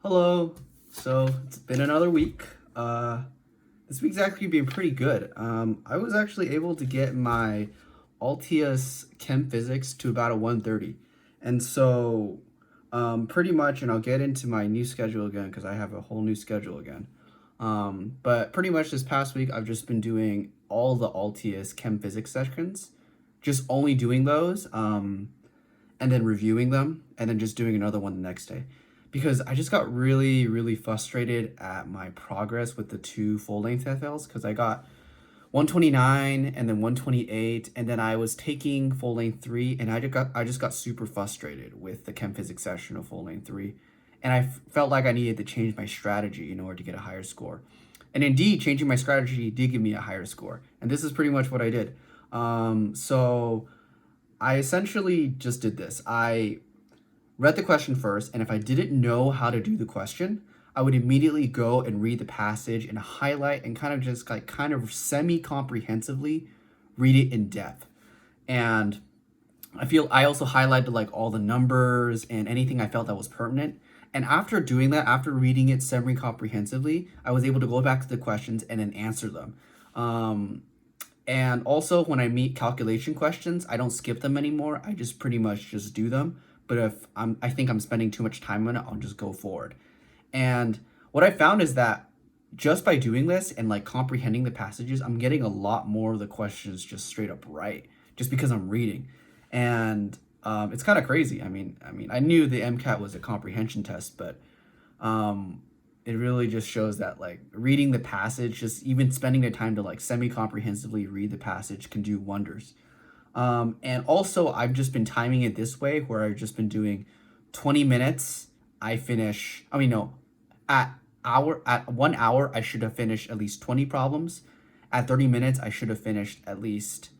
Hello. So it's been another week. This week's actually been pretty good. I was actually able to get my Altius Chem Physics to about a 130. And so pretty much, and I'll get into my new schedule again because I have a whole new schedule again. But pretty much this past week, I've just been doing all the Altius Chem Physics sessions, just only doing those, and then reviewing them, and then just doing another one the next day because I just got really frustrated at my progress with the two full length FLs because I got 129 and then 128, and then I was taking full length 3, and I just got super frustrated with the chem physics session of full length 3, and I felt like I needed to change my strategy in order to get a higher score. And indeed, changing my strategy did give me a higher score, and this is pretty much what I did. So I essentially just did this. I read the question first, and if I didn't know how to do the question, I would immediately go and read the passage and highlight and kind of just like kind of semi-comprehensively read it in depth. And I also highlighted like all the numbers and anything I felt that was pertinent. And after doing that, after reading it semi-comprehensively, I was able to go back to the questions and then answer them. And also when I meet calculation questions, I don't skip them anymore. I just pretty much just do them. But if I think I'm spending too much time on it, I'll just go forward. And what I found is that just by doing this and like comprehending the passages, I'm getting a lot more of the questions just straight up right, just because I'm reading. And it's kind of crazy. I knew the MCAT was a comprehension test, but it really just shows that like reading the passage, just even spending the time to like semi-comprehensively read the passage can do wonders. And also I've just been timing it this way where I've just been doing 20 minutes. I finish, I mean, no, at 1 hour, I should have finished at least 20 problems. At 30 minutes, I should have finished at least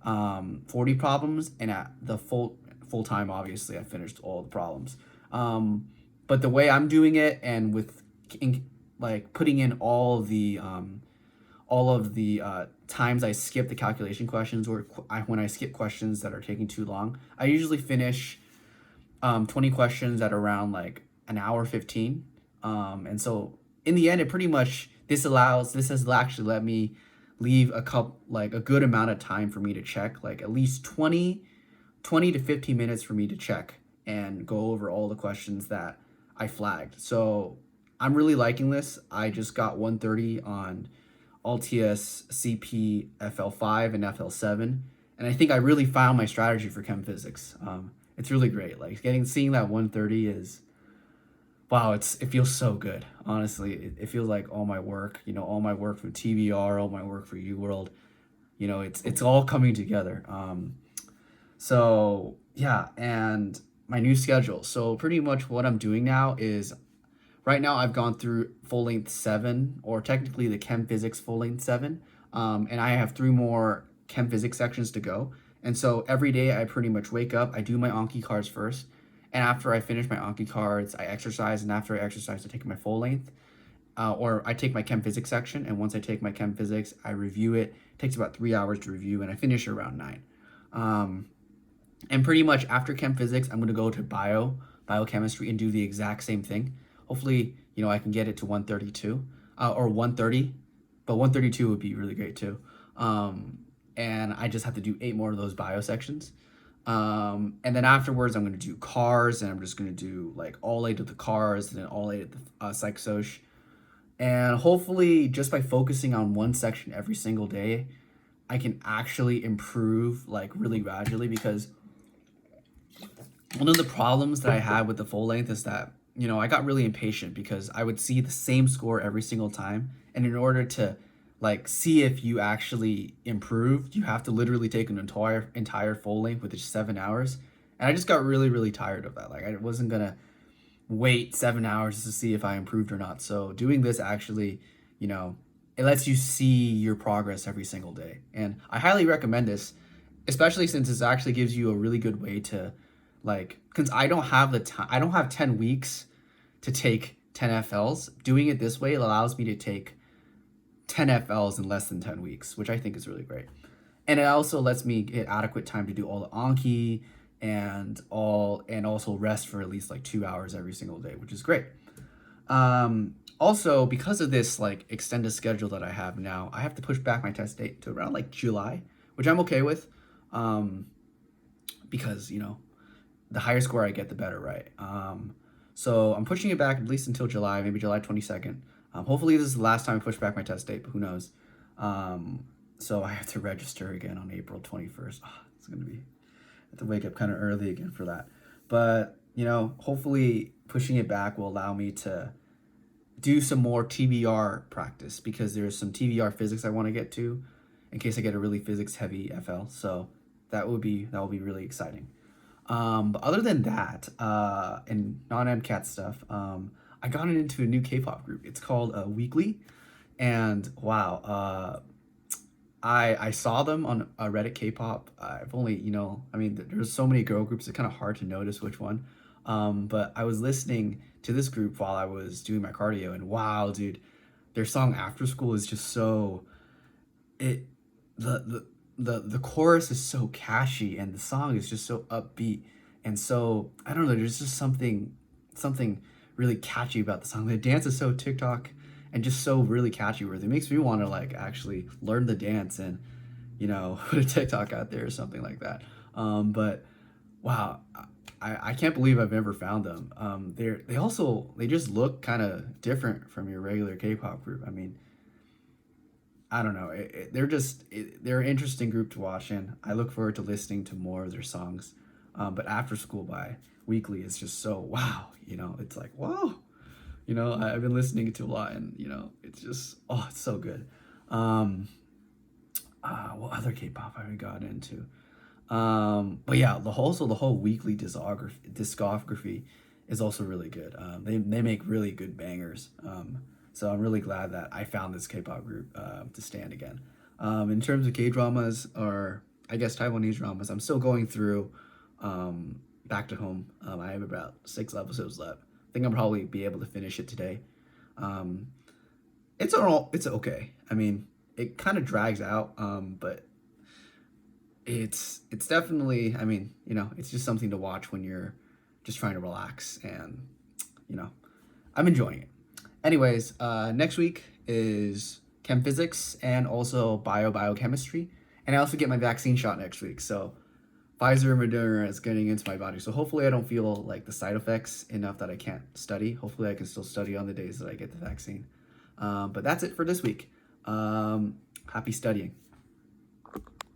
40 problems. And at the full time, obviously, I finished all the problems. But the way I'm doing it, and with like putting in all of the times I skip the calculation questions, or when I skip questions that are taking too long, I usually finish 20 questions at around like an hour 15. And so in the end, it pretty much, this has actually let me leave a good amount of time for me to check, like at least 20 to 15 minutes for me to check and go over all the questions that I flagged. So I'm really liking this. I just got 130 on Altius CP FL5 and FL7, and I think I really found my strategy for chem physics. It's really great. Like seeing that 130 is, wow, it feels so good. Honestly, it feels like all my work, all my work for TBR, all my work for UWorld, it's all coming together. So yeah, and my new schedule. So pretty much what I'm doing now is, right now I've gone through full length 7, or technically the chem physics full length 7, and I have 3 more chem physics sections to go. And so every day I pretty much wake up, I do my Anki cards first, and after I finish my Anki cards, I exercise, and after I exercise, I take my full length, or I take my chem physics section, and once I take my chem physics, I review it. It takes about 3 hours to review, and I finish around 9. And pretty much after chem physics, I'm going to go to biochemistry and do the exact same thing. Hopefully, I can get it to 132 or 130, but 132 would be really great too. And I just have to do 8 more of those bio sections. And then afterwards, I'm going to do cars, and I'm just going to do like all 8 of the cars, and then all 8 of the psych soc. And hopefully, just by focusing on one section every single day, I can actually improve like really gradually, because one of the problems that I had with the full length is that, I got really impatient because I would see the same score every single time. And in order to like see if you actually improved, you have to literally take an entire full length, which is 7 hours. And I just got really tired of that. Like I wasn't gonna wait 7 hours to see if I improved or not. So doing this actually, it lets you see your progress every single day. And I highly recommend this, especially since this actually gives you a really good way to, like, because I don't have the time, I don't have 10 weeks to take 10 FLs. Doing it this way allows me to take 10 FLs in less than 10 weeks, which I think is really great. And it also lets me get adequate time to do all the Anki and also rest for at least like 2 hours every single day, which is great. Also, because of this like extended schedule that I have now, I have to push back my test date to around like July, which I'm okay with. Um, because the higher score I get, the better, right? So I'm pushing it back at least until July, maybe July 22nd. Hopefully this is the last time I push back my test date, but who knows? So I have to register again on April 21st. Oh, it's gonna be, I have to wake up kind of early again for that. But hopefully pushing it back will allow me to do some more TBR practice because there's some TBR physics I want to get to in case I get a really physics heavy FL. So that will be really exciting. But other than that, and non MCAT stuff, I got into a new K-pop group. It's called Weekly, and wow, I saw them on Reddit K-pop. I've only I mean there's so many girl groups. It's kind of hard to notice which one. But I was listening to this group while I was doing my cardio, and wow, dude, their song After School is just so it the chorus is so catchy and the song is just so upbeat and so I don't know, there's just something really catchy about the song. The dance is so TikTok and just so really catchy where it makes me want to like actually learn the dance and put a TikTok out there or something like that. But wow, I can't believe I've never found them. They just look kind of different from your regular K-pop group. I mean, I don't know. They're an interesting group to watch, and I look forward to listening to more of their songs. But After School by Weekly is just so wow. It's like whoa. I've been listening to a lot, and it's just it's so good. Um, what other K-pop have I gotten into? But yeah, the whole Weekly discography is also really good. They make really good bangers. So I'm really glad that I found this K-pop group to stand again. In terms of K-dramas or I guess Taiwanese dramas, I'm still going through Back to Home. I have about 6 episodes left. I think I'll probably be able to finish it today. Um, it's okay. I mean, it kind of drags out, but it's definitely. I mean, it's just something to watch when you're just trying to relax, and you know, I'm enjoying it. Anyways, next week is chem physics and also biochemistry, and I also get my vaccine shot next week. So Pfizer and Moderna is getting into my body. So hopefully I don't feel like the side effects enough that I can't study. Hopefully I can still study on the days that I get the vaccine. But that's it for this week. Happy studying.